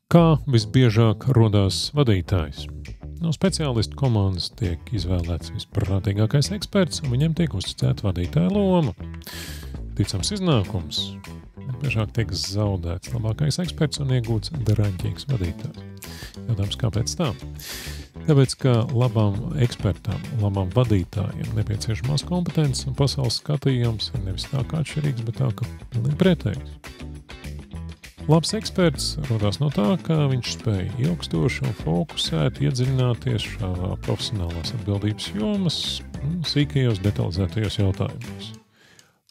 Kā visbiežāk rodās vadītājs? No speciālistu komandas tiek izvēlēts visprātīgākais eksperts, un viņam tiek uzticēta vadītāja loma. Ticams iznākums. Biežāk tiek zaudēts labākais eksperts un iegūts daraņķīgs vadītājs. Jautājums, kāpēc tā? Tāpēc, ka labām ekspertām, labām vadītājiem nepieciešamās kompetences un pasaules skatījums ir nevis tā kā atšķirīgs, bet tā, ka pilnīgi pretējs. Labs eksperts rodās no tā, ka viņš spēj ilgstoši un fokusēti iedziļināties šādā profesionālās atbildības jomas un sīkajos detalizētajos jautājumos.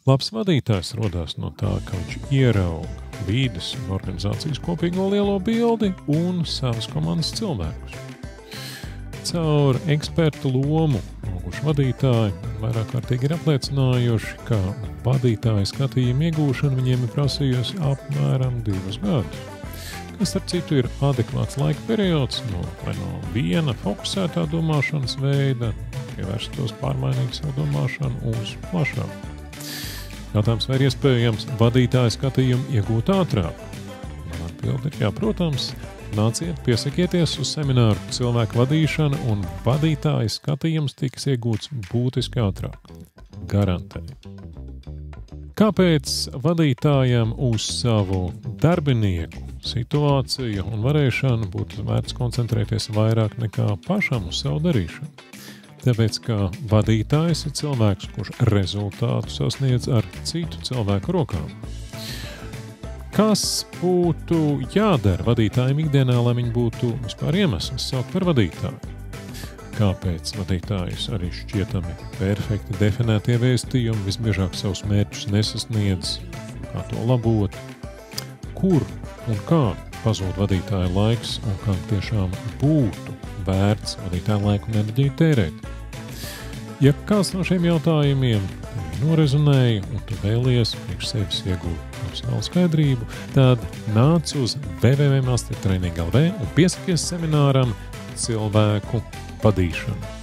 Labs vadītājs rodās no tā, ka viņš ierauga vīdes un organizācijas kopīgo lielo bildi un savas komandas cilvēkus. Caur ekspertu lomu auguši vadītāji vairāk kārtīgi ir apliecinājuši, ka vadītāja skatījuma iegūšana viņiem ir prasījusi apmēram 2 gadus, kas starp citu ir adekvāts laika periods no viena fokusētā domāšanas veida, pievērstos pārmainīt savu domāšanu uz plašāku. Jautājums, vai ir iespējams vadītāja skatījumu iegūt ātrāk? Man atbildi ir jā, protams. Nāciet, piesakieties uz semināru cilvēku vadīšana un vadītāja skatījums tiks iegūts būtiski ātrāk. Garantēju. Kāpēc vadītājam uz savu darbinieku situāciju un varēšanu būtu vērts koncentrēties vairāk nekā pašam uz savu darīšanu? Tāpēc, ka vadītājs ir cilvēks, kurš rezultātu sasniedz ar citu cilvēku rokām. Kas būtu jādara vadītājiem ikdienā, lai viņi būtu vispār iemesls saukt par vadītāju? Kāpēc vadītājus arī šķietami perfekti definētie vēstījumi visbiežāk savus mērķus nesasniedz? Kā to labot? Kur un kā pazūd vadītāja laiks un kā tiešām būtu vērts vadītāja laiku un enerģiju tērēt? Ja kāds no šiem jautājumiem norezonēja un tu vēlies priekš sevis iegūt profesionālu skaidrību, tad nāc uz www.mastertraining.lv un piesakies semināram cilvēku vadīšanu.